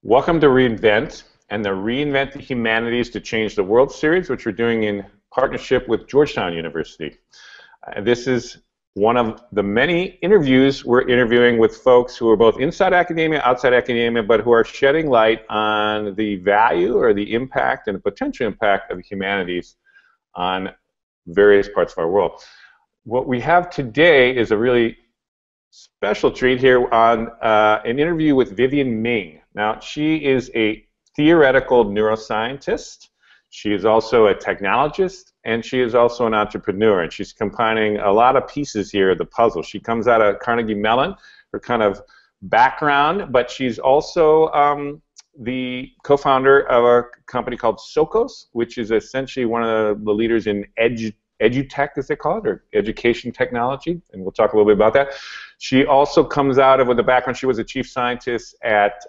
Welcome to Reinvent and the Reinvent the Humanities to Change the World series, which we're doing in partnership with Georgetown University. This is one of the many interviews we're interviewing with folks who are both inside academia, outside academia, but who are shedding light on the value or the impact and the potential impact of the humanities on various parts of our world. What we have today is a really special treat here on an interview with Vivienne Ming. Now, she is a theoretical neuroscientist. She is also a technologist, and she is also an entrepreneur. And she's combining a lot of pieces here of the puzzle. She comes out of Carnegie Mellon, her kind of background, but she's also the co-founder of a company called Sokos, which is essentially one of the leaders in edutech, as they call it, or education technology, and we'll talk a little bit about that. She also comes out of, with a background, she was a chief scientist at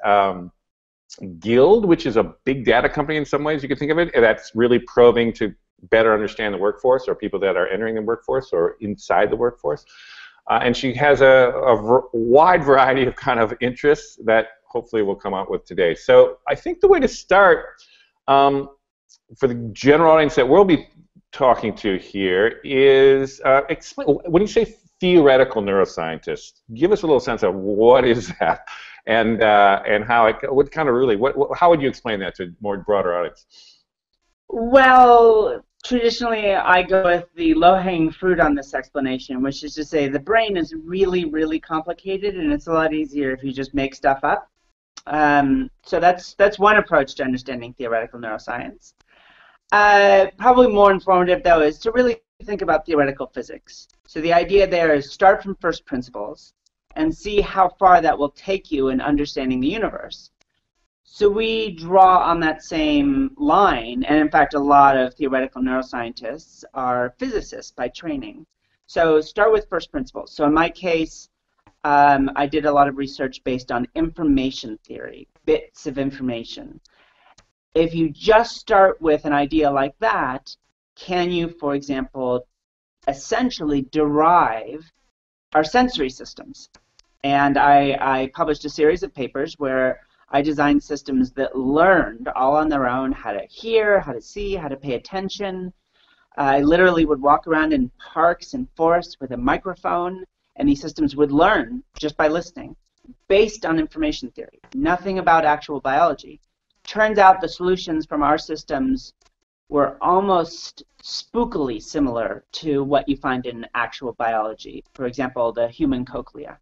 Guild, which is a big data company in some ways, you could think of it, and that's really probing to better understand the workforce, or people that are entering the workforce, or inside the workforce. And she has a wide variety of kind of interests that hopefully we'll come out with today. So I think the way to start, for the general audience that we'll be talking to here is, explain, when you say theoretical neuroscientist, give us a little sense of what is that, and how it, what kind of really, how would you explain that to a more broader audience? Well, traditionally I go with the low-hanging fruit on this explanation, which is to say the brain is really, really complicated, and it's a lot easier if you just make stuff up. So that's one approach to understanding theoretical neuroscience. Probably more informative, though, is to really think about theoretical physics. So the idea there is start from first principles and see how far that will take you in understanding the universe. So we draw on that same line, and in fact a lot of theoretical neuroscientists are physicists by training. So start with first principles. So in my case, I did a lot of research based on information theory, bits of information. If you just start with an idea like that, can you, for example, essentially derive our sensory systems? And I published a series of papers where I designed systems that learned all on their own how to hear, how to see, how to pay attention. I literally would walk around in parks and forests with a microphone, and these systems would learn just by listening, based on information theory, nothing about actual biology. Turns out the solutions from our systems were almost spookily similar to what you find in actual biology. For example, the human cochlea.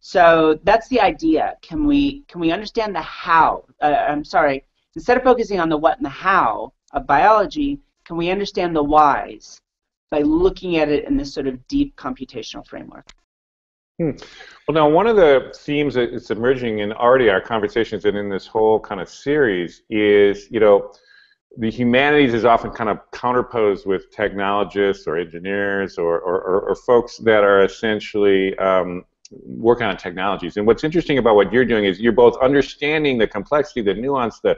So that's the idea. Can we understand the how? Instead of focusing on the what and the how of biology, can we understand the whys by looking at it in this sort of deep computational framework? Well, now one of the themes that is emerging in already our conversations and in this whole kind of series is, you know, the humanities is often kind of counterposed with technologists or engineers or folks that are essentially working on technologies. And what's interesting about what you're doing is you're both understanding the complexity, the nuance, the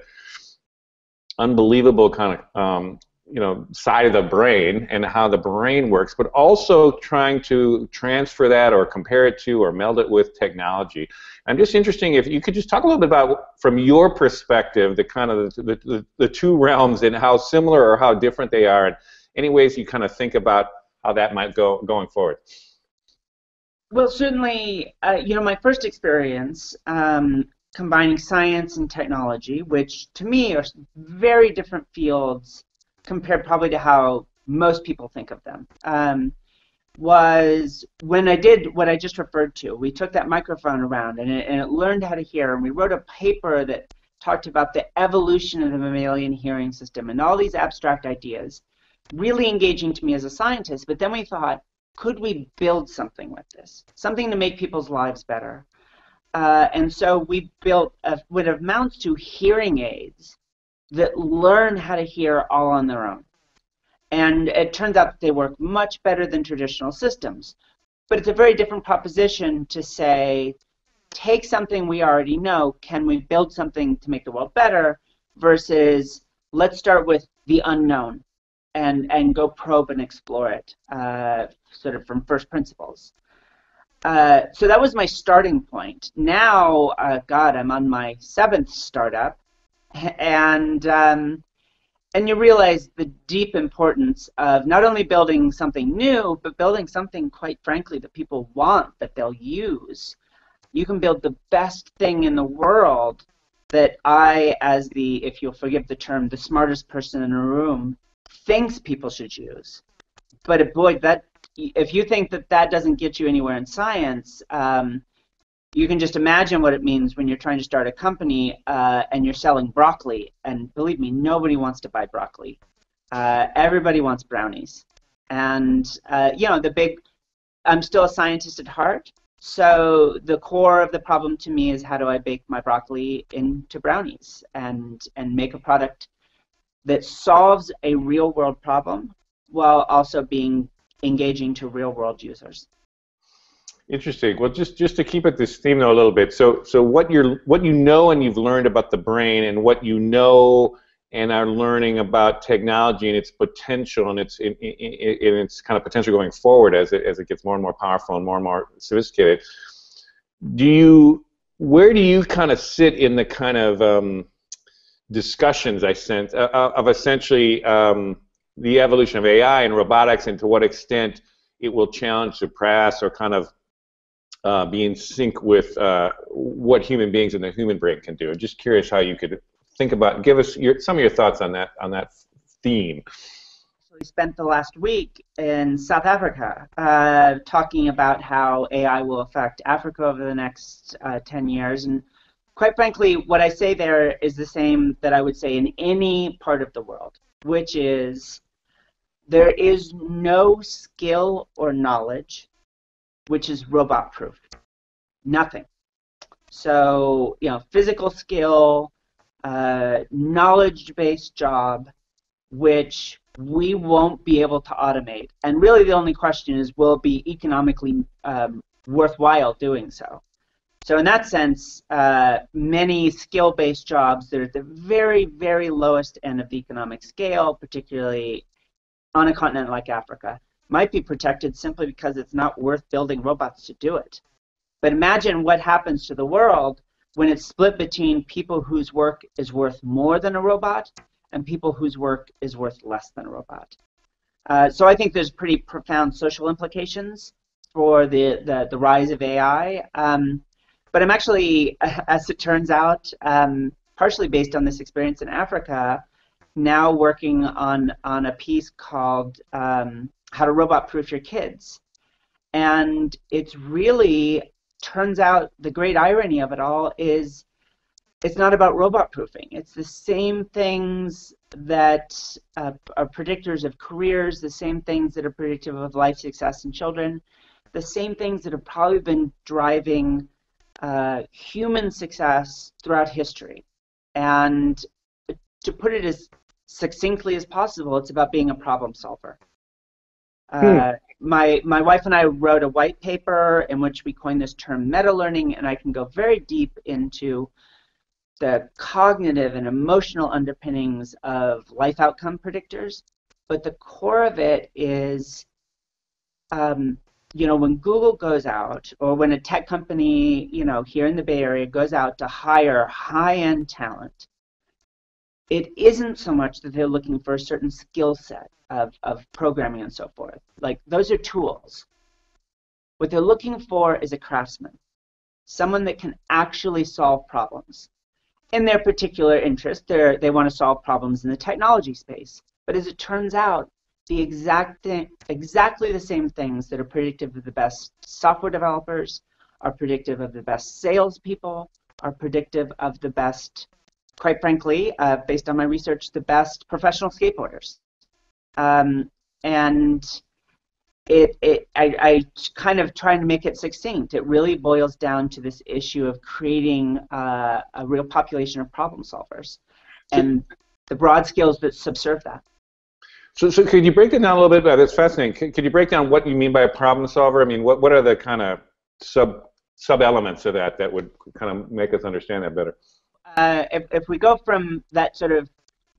unbelievable kind of you know, side of the brain and how the brain works, but also trying to transfer that or compare it to or meld it with technology. I'm just interested if you could just talk a little bit about, from your perspective, the kind of the two realms and how similar or how different they are, and any ways you kind of think about how that might go going forward. Well, certainly, you know, my first experience combining science and technology, which to me are very different fields compared probably to how most people think of them, was when I did what I just referred to. We took that microphone around and it learned how to hear, and we wrote a paper that talked about the evolution of the mammalian hearing system and all these abstract ideas, really engaging to me as a scientist. But then we thought, could we build something with this, something to make people's lives better? And so we built what amounts to hearing aids that learn how to hear all on their own. And it turns out that they work much better than traditional systems. But it's a very different proposition to say, take something we already know, can we build something to make the world better, versus let's start with the unknown and go probe and explore it, sort of from first principles. So that was my starting point. Now, God, I'm on my 7th startup, and you realize the deep importance of not only building something new, but building something, quite frankly, that people want, that they'll use. You can build the best thing in the world that I, as the, if you'll forgive the term, the smartest person in a room, thinks people should use. But boy, that if you think that that doesn't get you anywhere in science, you can just imagine what it means when you're trying to start a company and you're selling broccoli. And believe me, nobody wants to buy broccoli. Everybody wants brownies. And you know, I'm still a scientist at heart. So the core of the problem to me is, how do I bake my broccoli into brownies and make a product that solves a real world problem while also being engaging to real world users. Interesting. Well, just to keep it this theme though a little bit. So what you know and you've learned about the brain, and what you know and are learning about technology and its potential and its kind of potential going forward as it gets more and more powerful and more sophisticated. Where do you kind of sit in the kind of discussions I sense of essentially the evolution of AI and robotics, and to what extent it will challenge, suppress, or kind of be in sync with what human beings and the human brain can do? I'm just curious how you could think about, give us some of your thoughts on that theme. We spent the last week in South Africa talking about how AI will affect Africa over the next 10 years. And quite frankly, what I say there is the same that I would say in any part of the world, which is there is no skill or knowledge which is robot-proof. Nothing. So, you know, physical skill, knowledge-based job, which we won't be able to automate. And really the only question is, will it be economically worthwhile doing so? So in that sense, many skill-based jobs that are at the very, very lowest end of the economic scale, particularly on a continent like Africa, might be protected simply because it's not worth building robots to do it. But imagine what happens to the world when it's split between people whose work is worth more than a robot and people whose work is worth less than a robot. So I think there's pretty profound social implications for the rise of AI. But I'm actually, as it turns out, partially based on this experience in Africa, now working on a piece called How to Robot-Proof Your Kids. And it's really, turns out, the great irony of it all is it's not about robot-proofing. It's the same things that are predictors of careers, the same things that are predictive of life success in children, the same things that have probably been driving human success throughout history. And to put it as succinctly as possible, it's about being a problem solver. My wife and I wrote a white paper in which we coined this term meta-learning, and I can go very deep into the cognitive and emotional underpinnings of life outcome predictors. But the core of it is, you know, when Google goes out, or when a tech company, you know, here in the Bay Area goes out to hire high-end talent, it isn't so much that they're looking for a certain skill set of programming and so forth. Like, those are tools. What they're looking for is a craftsman, someone that can actually solve problems. In their particular interest, they want to solve problems in the technology space. But as it turns out, the exactly the same things that are predictive of the best software developers, are predictive of the best salespeople, are predictive of the best, quite frankly, based on my research, the best professional skateboarders. And I kind of trying to make it succinct. It really boils down to this issue of creating a real population of problem solvers, and the broad skills that subserve that. So could you break it down a little bit? That's fascinating. Could you break down what you mean by a problem solver? I mean, what are the kind of sub-elements of that would kind of make us understand that better? If we go from that sort of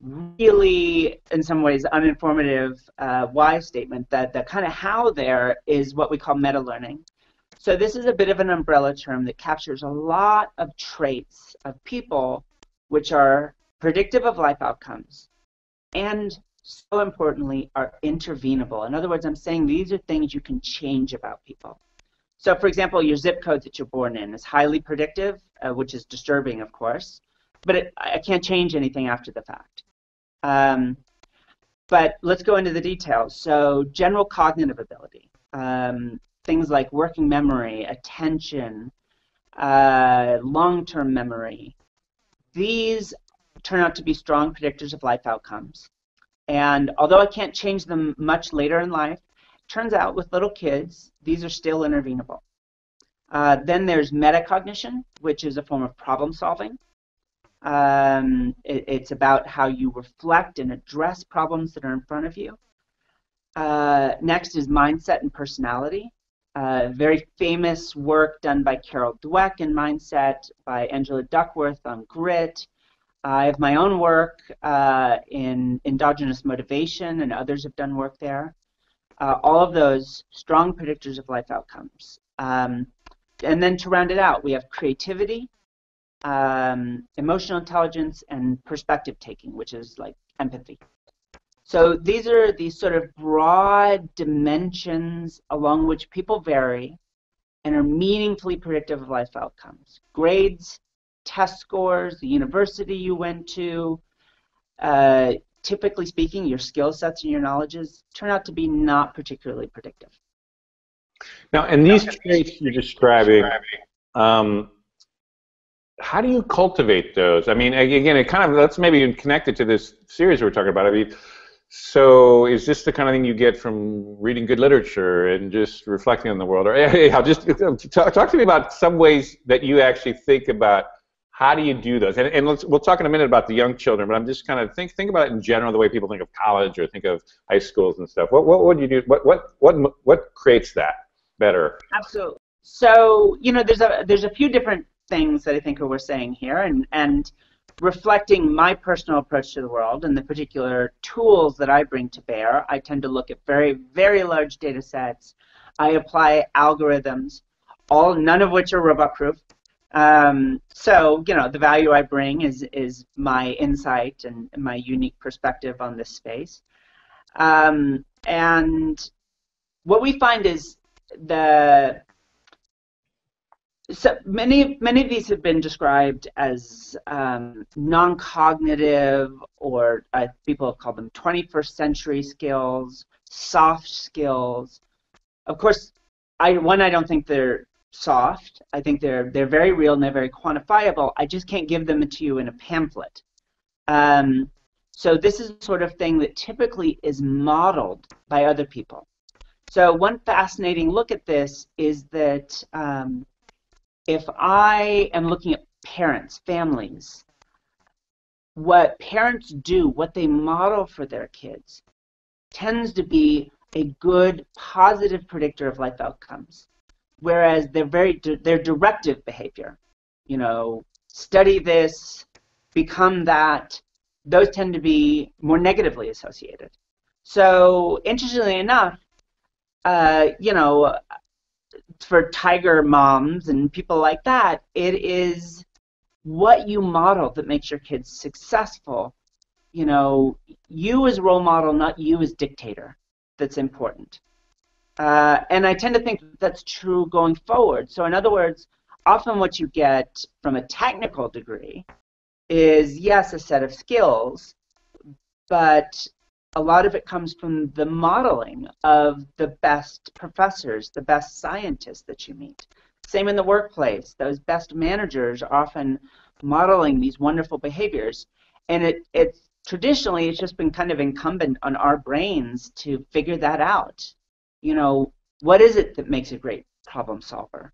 really, in some ways, uninformative why statement, that the kind of how there is what we call meta-learning. So this is a bit of an umbrella term that captures a lot of traits of people which are predictive of life outcomes and, so importantly, are intervenable. In other words, I'm saying these are things you can change about people. So, for example, your zip code that you're born in is highly predictive, which is disturbing, of course, but I can't change anything after the fact. But let's go into the details. So, general cognitive ability, things like working memory, attention, long-term memory, these turn out to be strong predictors of life outcomes. And although I can't change them much later in life, it turns out with little kids, these are still intervenable. Then there's metacognition, which is a form of problem solving. It's about how you reflect and address problems that are in front of you. Next is mindset and personality. Very famous work done by Carol Dweck in Mindset, by Angela Duckworth on grit. I have my own work in endogenous motivation, and others have done work there. All of those strong predictors of life outcomes. And then to round it out, we have creativity, emotional intelligence, and perspective taking, which is like empathy. So these are these sort of broad dimensions along which people vary and are meaningfully predictive of life outcomes. Grades, test scores, the university you went to, typically speaking, your skill sets and your knowledges turn out to be not particularly predictive. Now, and these traits you're describing, how do you cultivate those? I mean, again, it kind of, let's maybe connect it to this series we're talking about. I mean, so is this the kind of thing you get from reading good literature and just reflecting on the world? Or I'll just talk to me about some ways that you actually think about how do you do those? And we'll talk in a minute about the young children, but I'm just kind of think about it in general, the way people think of college or think of high schools and stuff. What would you do? What creates that better? Absolutely. So, you know, there's a few different things that I think we're saying here, and reflecting my personal approach to the world and the particular tools that I bring to bear, I tend to look at very, very large data sets. I apply algorithms, none of which are robot-proof. So, you know, the value I bring is my insight and my unique perspective on this space. And what we find is so many of these have been described as non-cognitive, or people have called them 21st century skills, soft skills. Of course, I don't think they're soft. I think they're very real and they're very quantifiable. I just can't give them to you in a pamphlet. So this is the sort of thing that typically is modeled by other people. So one fascinating look at this is that if I am looking at parents, families, what parents do, what they model for their kids, tends to be a good, positive predictor of life outcomes. Whereas their directive behavior, you know, study this, become that, those tend to be more negatively associated. So interestingly enough, you know, for tiger moms and people like that, it is what you model that makes your kids successful. You know, you as role model, not you as dictator, that's important. And I tend to think that's true going forward. So in other words, often what you get from a technical degree is, yes, a set of skills, but a lot of it comes from the modeling of the best professors, the best scientists that you meet. Same in the workplace. Those best managers are often modeling these wonderful behaviors. And traditionally, it's just been kind of incumbent on our brains to figure that out. You know, what is it that makes a great problem solver?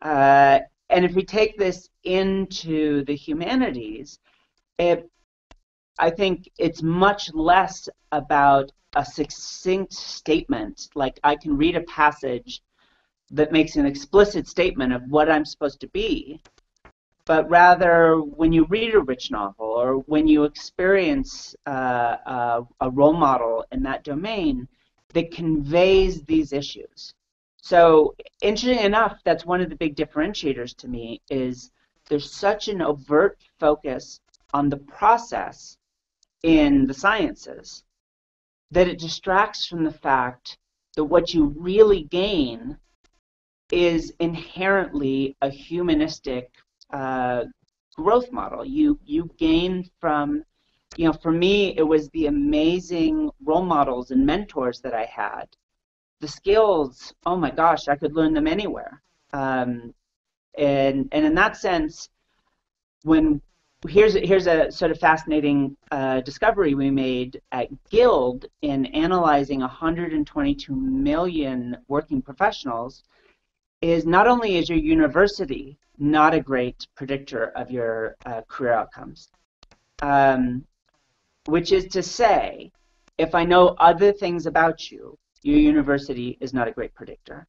And if we take this into the humanities, I think it's much less about a succinct statement, like I can read a passage that makes an explicit statement of what I'm supposed to be, but rather when you read a rich novel or when you experience a role model in that domain that conveys these issues. So interesting enough, that's one of the big differentiators to me is there's such an overt focus on the process in the sciences that it distracts from the fact that what you really gain is inherently a humanistic growth model. You gain from, for me, it was the amazing role models and mentors that I had. The skills, oh my gosh, I could learn them anywhere. And in that sense, here's a sort of fascinating discovery we made at Guild in analyzing 122 million working professionals is not only is your university not a great predictor of your career outcomes, which is to say, if I know other things about you, your university is not a great predictor.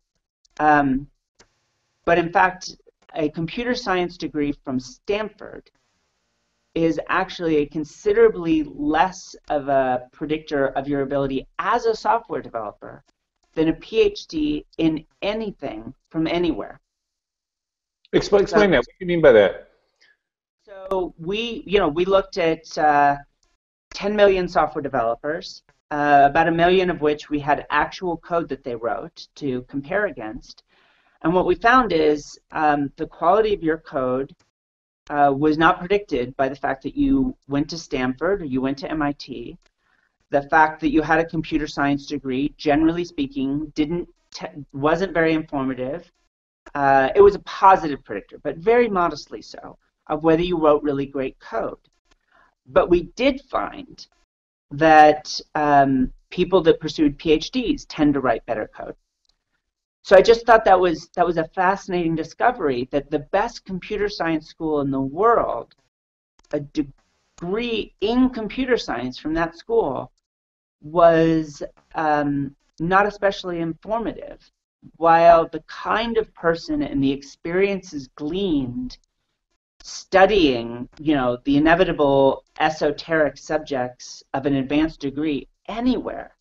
But in fact, a computer science degree from Stanford is actually a considerably less of a predictor of your ability as a software developer than a PhD in anything from anywhere. Explain that. What do you mean by that? So we looked at 10 million software developers, about 1 million of which we had actual code that they wrote to compare against. And what we found is the quality of your code was not predicted by the fact that you went to Stanford or you went to MIT. The fact that you had a computer science degree, generally speaking, wasn't very informative. It was a positive predictor, but very modestly so, of whether you wrote really great code. But we did find that people that pursued PhDs tend to write better code. So I just thought that was a fascinating discovery, that the best computer science school in the world, a degree in computer science from that school, was not especially informative, while the kind of person and the experiences gleaned studying, the inevitable esoteric subjects of an advanced degree anywhere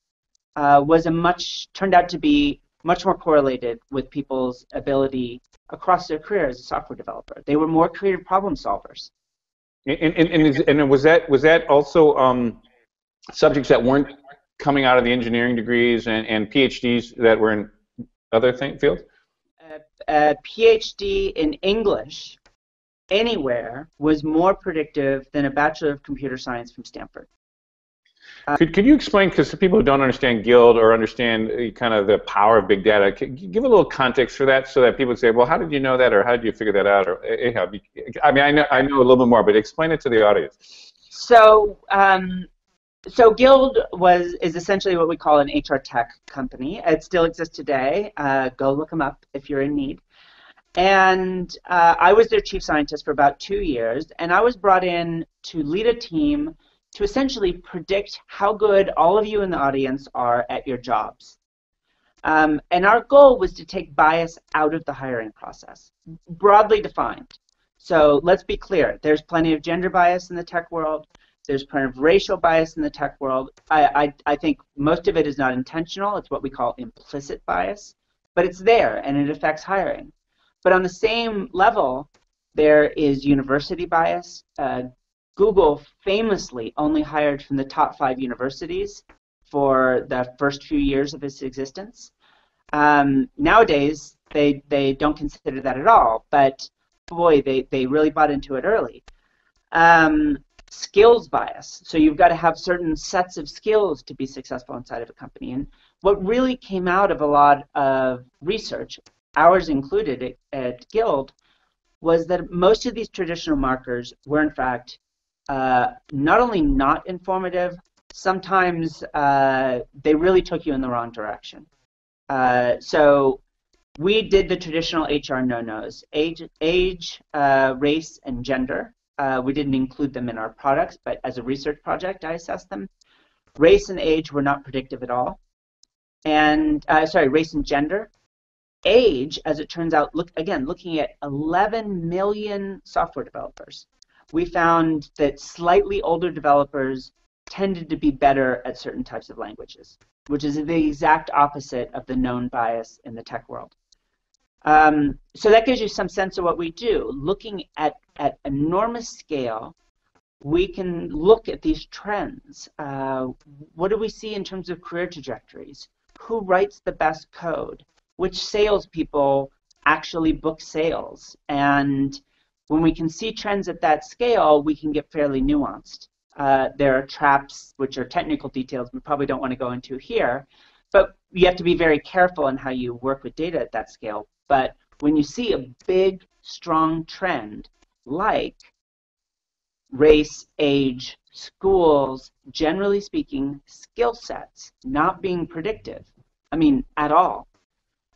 turned out to be much more correlated with people's ability across their career as a software developer. They were more creative problem solvers. And was that also subjects that weren't coming out of the engineering degrees and PhDs that were in other fields? A PhD in English anywhere was more predictive than a Bachelor of Computer Science from Stanford. Could you explain, because people who don't understand Guild or understand kind of the power of big data, give a little context for that so that people would say, well, how did you know that, or how did you figure that out? Or I mean, I know a little bit more, but explain it to the audience. So Guild is essentially what we call an HR tech company. It still exists today. Go look them up if you're in need. And I was their chief scientist for about 2 years, and I was brought in to lead a team to essentially predict how good all of you in the audience are at your jobs. And our goal was to take bias out of the hiring process, broadly defined. So let's be clear, there's plenty of gender bias in the tech world. There's plenty of racial bias in the tech world. I think most of it is not intentional. It's what we call implicit bias. But it's there, and it affects hiring. But on the same level, there is university bias. Google famously only hired from the top 5 universities for the first few years of its existence. Nowadays, they don't consider that at all, but boy, they really bought into it early. Skills bias. So you've got to have certain sets of skills to be successful inside of a company. And what really came out of a lot of research, ours included at Guild, was that most of these traditional markers were in fact not only not informative, sometimes they really took you in the wrong direction. So we did the traditional HR no-nos, age, race, and gender. We didn't include them in our products, but as a research project, I assessed them. Race and age were not predictive at all. And, race and gender. Age, as it turns out, looking at 11 million software developers, we found that slightly older developers tended to be better at certain types of languages. which is the exact opposite of the known bias in the tech world. So that gives you some sense of what we do. Looking at enormous scale, we can look at these trends. What do we see in terms of career trajectories? Who writes the best code? Which salespeople actually book sales? And when we can see trends at that scale, we can get fairly nuanced. There are traps, which are technical details we probably don't want to go into here, but you have to be very careful in how you work with data at that scale. But when you see a big, strong trend, like race, age, schools, generally speaking, skill sets not being predictive, I mean, at all,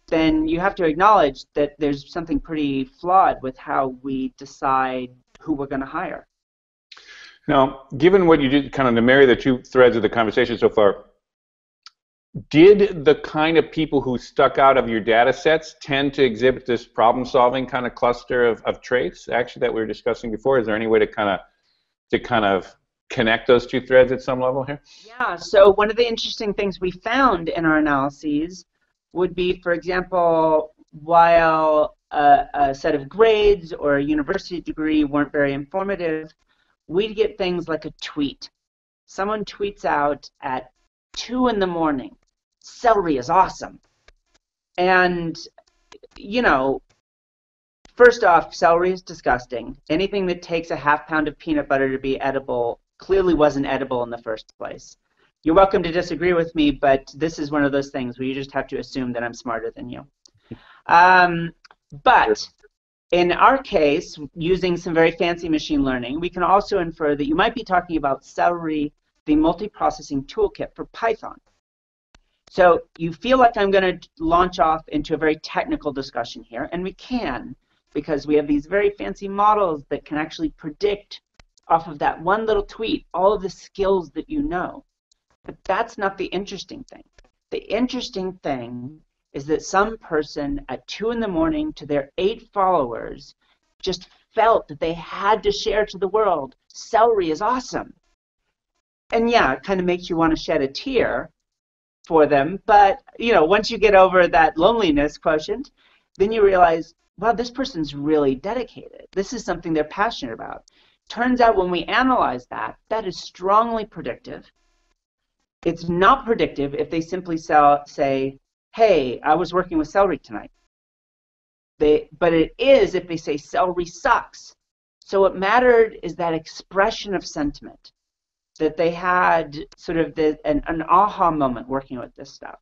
then you have to acknowledge that there's something pretty flawed with how we decide who we're going to hire. Now, given what you did, kind of to marry the two threads of the conversation so far, did the kind of people who stuck out of your data sets tend to exhibit this problem-solving kind of cluster of traits, actually, that we were discussing before? Is there any way to kind of connect those two threads at some level here? Yeah, so one of the interesting things we found in our analyses would be, for example, while a set of grades or a university degree weren't very informative, we'd get things like a tweet. Someone tweets out at 2 in the morning, "Celery is awesome." And, you know, first off, celery is disgusting. Anything that takes a half pound of peanut butter to be edible clearly wasn't edible in the first place. You're welcome to disagree with me, but this is one of those things where you just have to assume that I'm smarter than you. But in our case, using some very fancy machine learning, we can also infer that you might be talking about Celery, the multiprocessing toolkit for Python. So you feel like I'm going to launch off into a very technical discussion here, and we can, because we have these very fancy models that can actually predict off of that one little tweet all of the skills that you know. But that's not the interesting thing. The interesting thing is that some person at 2 in the morning to their 8 followers just felt that they had to share to the world, "Celery is awesome." And yeah, it kind of makes you want to shed a tear for them, but you know, once you get over that loneliness quotient, then you realize, wow, this person's really dedicated. This is something they're passionate about. Turns out when we analyze that, that is strongly predictive. It's not predictive if they simply say, "Hey, I was working with celery tonight." But it is if they say, "Celery sucks." So what mattered is that expression of sentiment, that they had sort of an aha moment working with this stuff.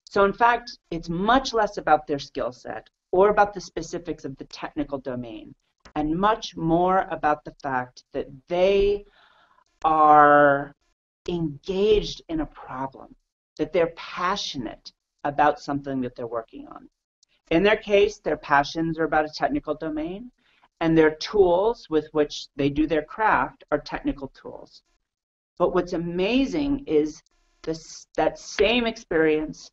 So in fact, it's much less about their skill set or about the specifics of the technical domain, and much more about the fact that they are engaged in a problem, that they're passionate about something that they're working on. In their case, their passions are about a technical domain, and their tools with which they do their craft are technical tools. But what's amazing is that same experience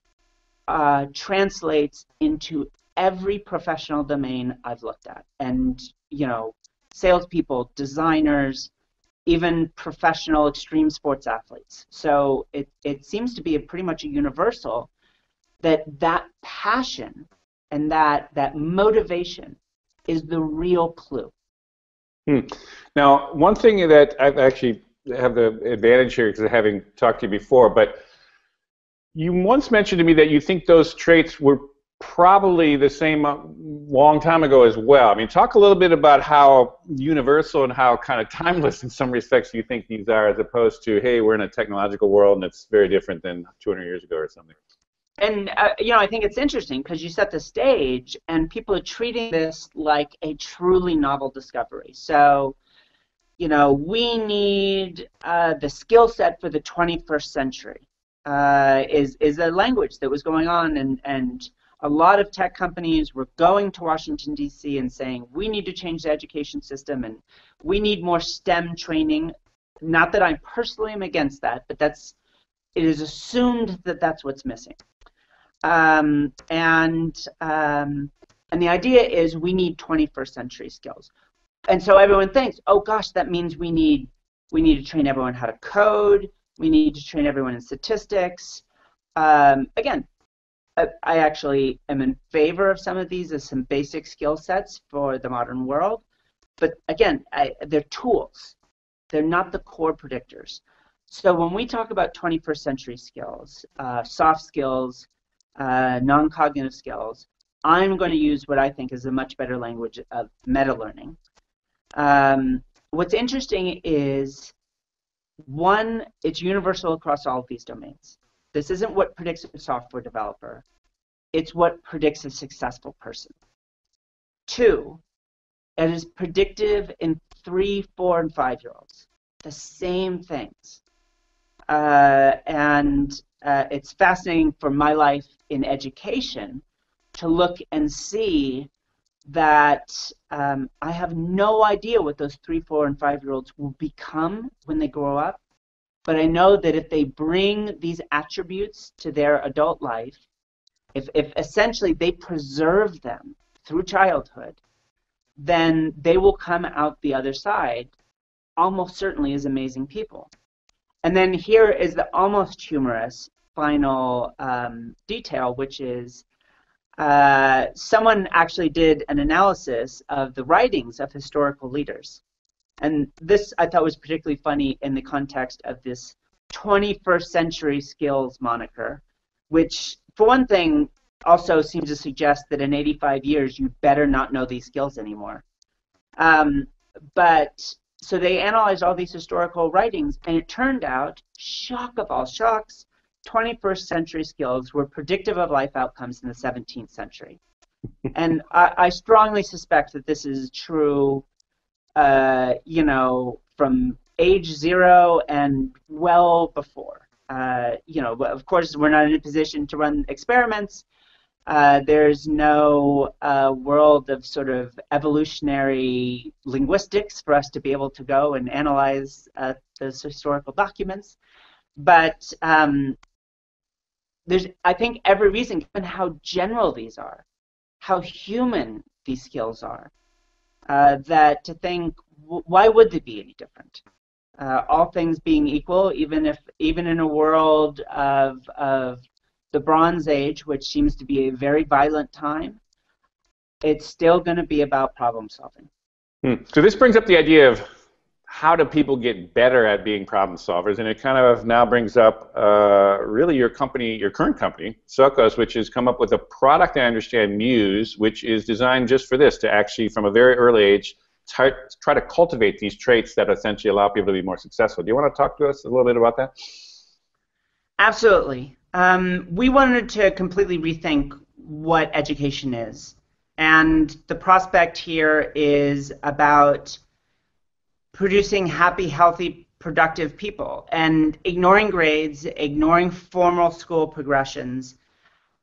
translates into every professional domain I've looked at. And, you know, salespeople, designers, even professional extreme sports athletes. So it seems to be pretty much a universal that passion and that motivation is the real clue. Now, one thing that I've actually have the advantage here because of having talked to you before, but you once mentioned to me that you think those traits were probably the same a long time ago as well. I mean, talk a little bit about how universal and how kind of timeless in some respects you think these are, as opposed to, hey, we're in a technological world and it's very different than 200 years ago or something. And, you know, I think it's interesting because you set the stage and people are treating this like a truly novel discovery. So, you know, we need the skill set for the 21st century is a language that was going on, and a lot of tech companies were going to Washington, D.C. and saying, we need to change the education system and we need more STEM training. Not that I personally am against that, but it is assumed that that's what's missing. And the idea is we need 21st century skills. And so everyone thinks, oh gosh, that means we need to train everyone how to code, we need to train everyone in statistics. Again, I actually am in favor of some of these as some basic skill sets for the modern world. But again, they're tools. They're not the core predictors. So when we talk about 21st century skills, soft skills, non-cognitive skills, I'm going to use what I think is a much better language of meta-learning. What's interesting is, one, it's universal across all of these domains. This isn't what predicts a software developer. It's what predicts a successful person. Two, it is predictive in 3, 4, and 5-year-olds. The same things. And it's fascinating for my life in education to look and see that I have no idea what those 3, 4, and 5-year-olds will become when they grow up. But I know that if they bring these attributes to their adult life, if essentially they preserve them through childhood, then they will come out the other side almost certainly as amazing people. And then here is the almost humorous final detail, which is someone actually did an analysis of the writings of historical leaders. And this I thought was particularly funny in the context of this 21st century skills moniker, which, for one thing, also seems to suggest that in 85 years you better not know these skills anymore. But so they analyzed all these historical writings, and it turned out, shock of all shocks, 21st century skills were predictive of life outcomes in the 17th century. And I strongly suspect that this is true, from age 0 and well before. Of course, we're not in a position to run experiments. There's no world of sort of evolutionary linguistics for us to be able to go and analyze those historical documents. But there's, I think, every reason, given how general these are, how human these skills are, that to think, why would they be any different? All things being equal, even in a world of the Bronze Age, which seems to be a very violent time, it's still going to be about problem solving. So this brings up the idea of how do people get better at being problem solvers, and it kind of now brings up really your current company, Sokos, which has come up with a product, I understand, Muse, which is designed just for this, to actually, from a very early age, try to cultivate these traits that essentially allow people to be more successful. Do you want to talk to us a little bit about that? Absolutely. We wanted to completely rethink what education is. And the prospect here is about producing happy, healthy, productive people. And ignoring grades, ignoring formal school progressions.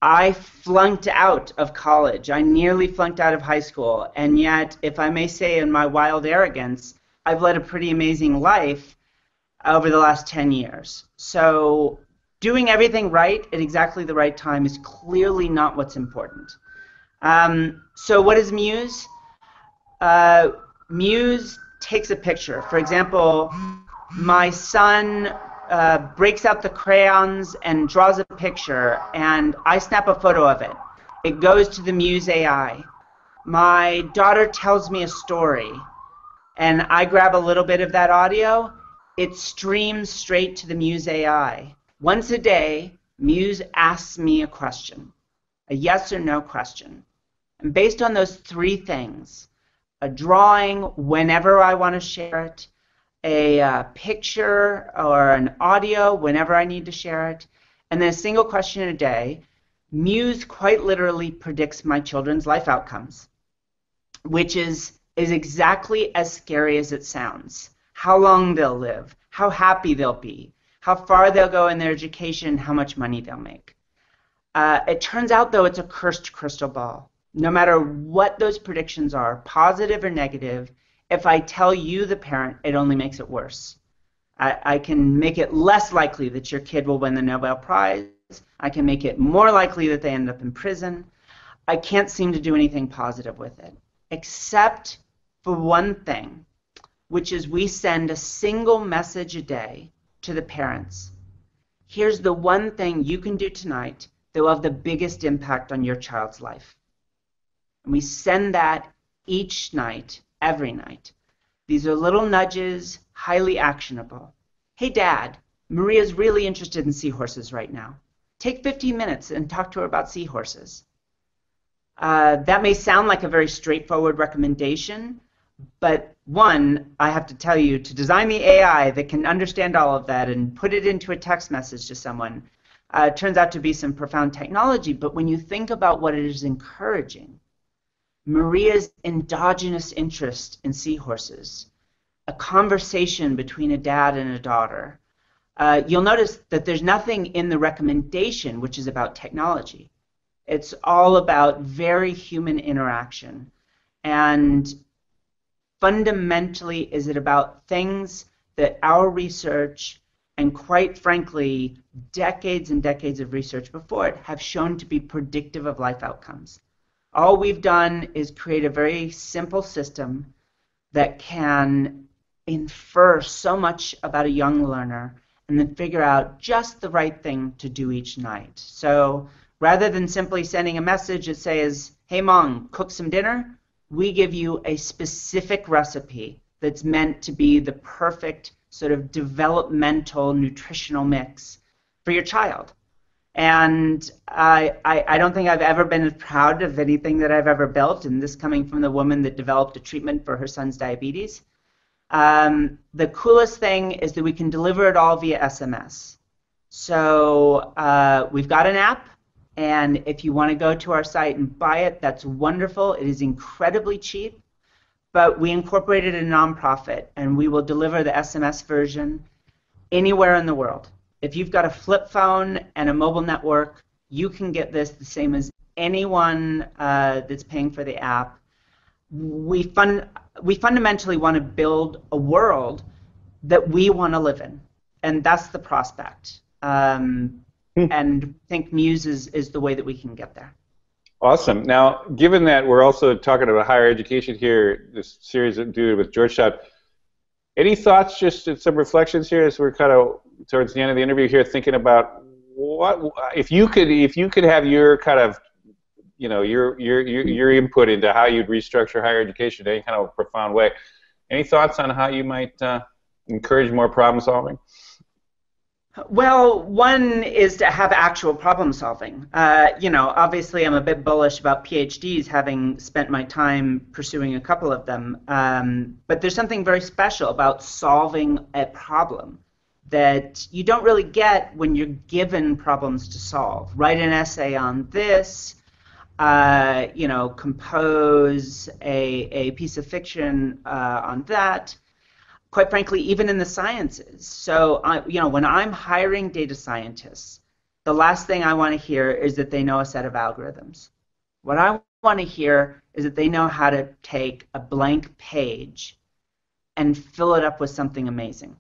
I flunked out of college. I nearly flunked out of high school. And yet, if I may say in my wild arrogance, I've led a pretty amazing life over the last 10 years. So doing everything right at exactly the right time is clearly not what's important. So what is Muse? Muse takes a picture. For example, my son breaks out the crayons and draws a picture, and I snap a photo of it. It goes to the Muse AI. My daughter tells me a story, and I grab a little bit of that audio. It streams straight to the Muse AI. Once a day, Muse asks me a question, a yes or no question. And based on those 3 things, a drawing whenever I want to share it, a picture or an audio whenever I need to share it, and then a single question a day, Muse quite literally predicts my children's life outcomes, which is exactly as scary as it sounds. How long they'll live, how happy they'll be, how far they'll go in their education, how much money they'll make. It turns out, though, it's a cursed crystal ball. No matter what those predictions are, positive or negative, if I tell you, the parent, it only makes it worse. I can make it less likely that your kid will win the Nobel Prize. I can make it more likely that they end up in prison. I can't seem to do anything positive with it, except for one thing, which is we send a single message a day to the parents. here's the one thing you can do tonight that will have the biggest impact on your child's life. And we send that each night, every night. These are little nudges, highly actionable. Hey, Dad, Maria's really interested in seahorses right now. Take 15 minutes and talk to her about seahorses. That may sound like a very straightforward recommendation, but one, I have to tell you, to design the AI that can understand all of that and put it into a text message to someone turns out to be some profound technology. But when you think about what it is encouraging, Maria's endogenous interest in seahorses, a conversation between a dad and a daughter, you'll notice that there's nothing in the recommendation which is about technology. It's all about very human interaction. And fundamentally, is it about things that our research, and quite frankly, decades and decades of research before it, have shown to be predictive of life outcomes. All we've done is create a very simple system that can infer so much about a young learner and then figure out just the right thing to do each night. So rather than simply sending a message that says, hey, Mom, cook some dinner, we give you a specific recipe that's meant to be the perfect sort of developmental nutritional mix for your child. And I don't think I've ever been as proud of anything that I've ever built, and this coming from the woman that developed a treatment for her son's diabetes. The coolest thing is that we can deliver it all via SMS. So we've got an app, and if you want to go to our site and buy it, that's wonderful. It is incredibly cheap, but we incorporated a nonprofit, and we will deliver the SMS version anywhere in the world. If you've got a flip phone and a mobile network, you can get this the same as anyone that's paying for the app. We fundamentally want to build a world that we want to live in, and that's the prospect. And I think Muse is the way that we can get there. Awesome. Now, given that we're also talking about higher education here, this series that we do with Georgetown, any thoughts, just some reflections here as we're kind of towards the end of the interview here, thinking about what if you could have your kind of, you know, your input into how you'd restructure higher education in any kind of profound way. Any thoughts on how you might encourage more problem solving? Well, one is to have actual problem solving. You know, obviously I'm a bit bullish about PhDs, having spent my time pursuing a couple of them. But there's something very special about solving a problem that you don't really get when you're given problems to solve. Write an essay on this, you know, compose a piece of fiction on that. Quite frankly, even in the sciences. So, you know, when I'm hiring data scientists, the last thing I want to hear is that they know a set of algorithms. What I want to hear is that they know how to take a blank page and fill it up with something amazing.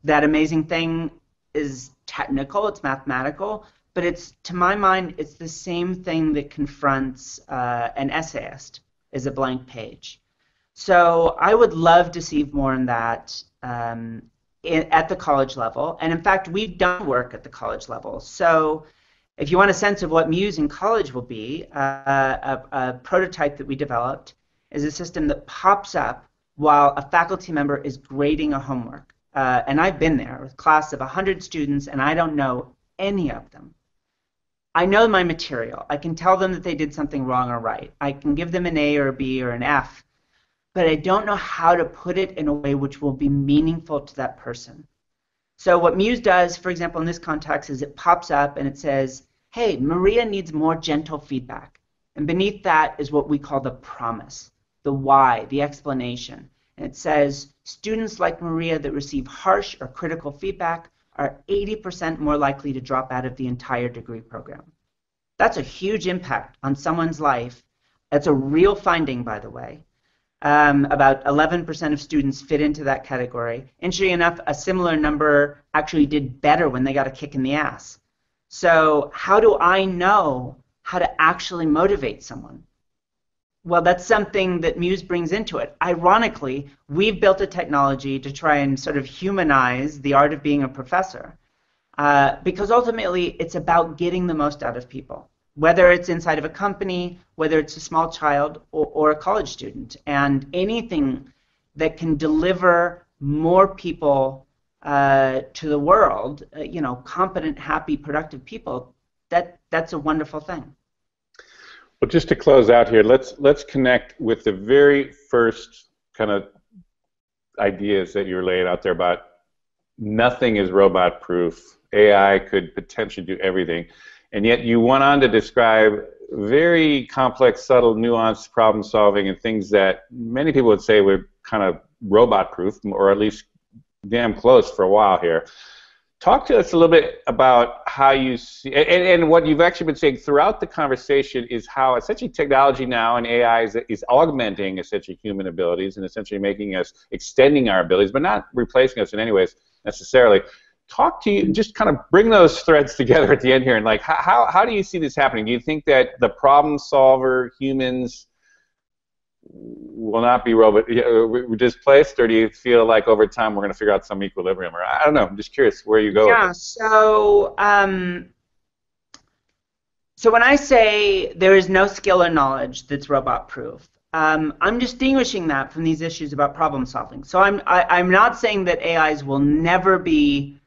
That amazing thing is technical, it's mathematical, but it's, to my mind, it's the same thing that confronts an essayist, is a blank page. So I would love to see more in that at the college level. And in fact, we've done work at the college level. So if you want a sense of what Muse in college will be, a prototype that we developed is a system that pops up while a faculty member is grading a homework. And I've been there with a class of 100 students, and I don't know any of them. I know my material. I can tell them that they did something wrong or right. I can give them an A or a B or an F. But I don't know how to put it in a way which will be meaningful to that person. So what Muse does, for example, in this context, is it pops up and it says, hey, Maria needs more gentle feedback. And beneath that is what we call the promise, the why, the explanation. And it says, students like Maria that receive harsh or critical feedback are 80% more likely to drop out of the entire degree program. That's a huge impact on someone's life. That's a real finding, by the way. About 11% of students fit into that category. Interestingly enough, a similar number actually did better when they got a kick in the ass. So how do I know how to actually motivate someone? Well, that's something that Muse brings into it. Ironically, we've built a technology to try and sort of humanize the art of being a professor. Because ultimately it's about getting the most out of people, whether it's inside of a company, whether it's a small child or a college student. And anything that can deliver more people to the world, competent, happy, productive people, that's a wonderful thing. Well, just to close out here, let's connect with the very first kind of ideas that you were laying out there about nothing is robot proof. AI could potentially do everything. And yet you went on to describe very complex, subtle, nuanced problem solving and things that many people would say were kind of robot proof, or at least damn close for a while here. Talk to us a little bit about how you see, and what you've actually been saying throughout the conversation is how essentially technology now and AI is augmenting essentially human abilities and essentially making us, extending our abilities, but not replacing us in any ways necessarily. Talk to you, just kind of bring those threads together at the end here, and like how do you see this happening? Do you think that the problem solver, humans, will not be displaced, or do you feel like over time we're going to figure out some equilibrium? Or I don't know. I'm just curious where you go. Yeah. So when I say there is no skill or knowledge that's robot proof, I'm distinguishing that from these issues about problem solving. So I'm not saying that AIs will never be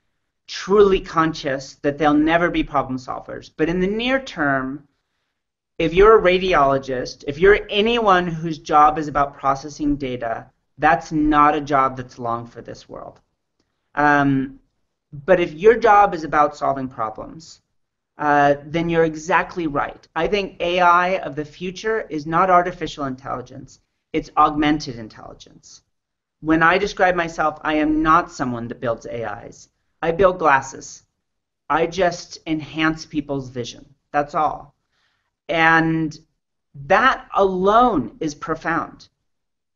truly conscious, that they'll never be problem solvers. But in the near term, if you're a radiologist, if you're anyone whose job is about processing data, that's not a job that's long for this world. But if your job is about solving problems, then you're exactly right. I think AI of the future is not artificial intelligence, it's augmented intelligence. When I describe myself, I am not someone that builds AIs. I build glasses. I just enhance people's vision. That's all. And that alone is profound.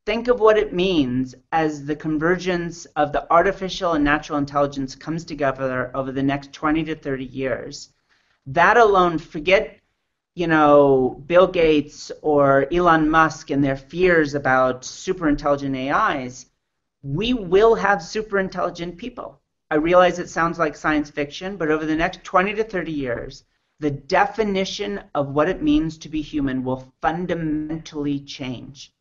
Think of what it means as the convergence of the artificial and natural intelligence comes together over the next 20 to 30 years. That alone, forget, Bill Gates or Elon Musk and their fears about super intelligent AIs. We will have super intelligent people. I realize it sounds like science fiction, but over the next 20 to 30 years, the definition of what it means to be human will fundamentally change.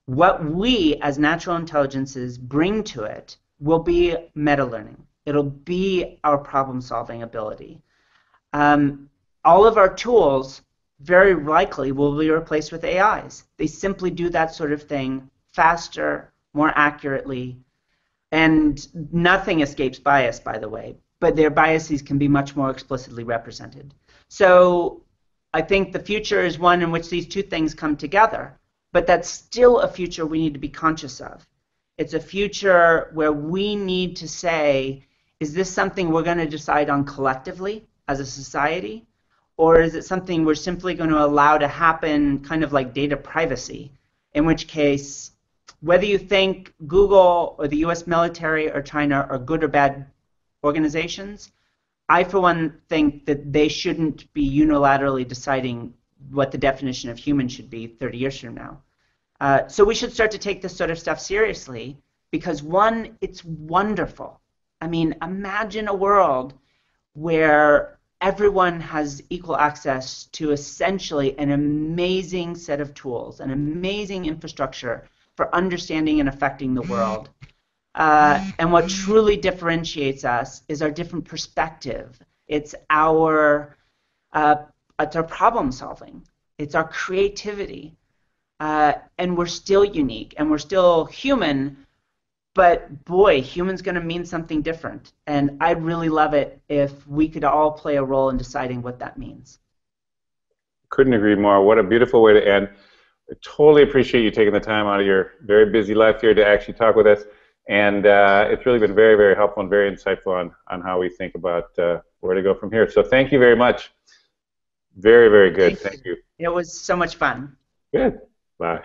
What we as natural intelligences bring to it will be meta-learning. It'll be our problem-solving ability. All of our tools very likely will be replaced with AIs. They simply do that sort of thing faster, more accurately, and nothing escapes bias, by the way, but their biases can be much more explicitly represented. So I think the future is one in which these two things come together, but that's still a future we need to be conscious of. It's a future where we need to say, is this something we're going to decide on collectively as a society, or is it something we're simply going to allow to happen kind of like data privacy, in which case, whether you think Google or the US military or China are good or bad organizations, I, for one, think that they shouldn't be unilaterally deciding what the definition of human should be 30 years from now. So we should start to take this sort of stuff seriously because, one, it's wonderful. I mean, imagine a world where everyone has equal access to essentially an amazing set of tools, an amazing infrastructure for understanding and affecting the world. And what truly differentiates us is our different perspective. It's our problem solving. It's our creativity. And we're still unique and we're still human, but boy, human's going to mean something different. And I'd really love it if we could all play a role in deciding what that means. Couldn't agree more. What a beautiful way to end. I totally appreciate you taking the time out of your very busy life here to actually talk with us. And it's really been very, very helpful and very insightful on how we think about where to go from here. So thank you very much. Very, very good. Thank you. It was so much fun. Good. Bye.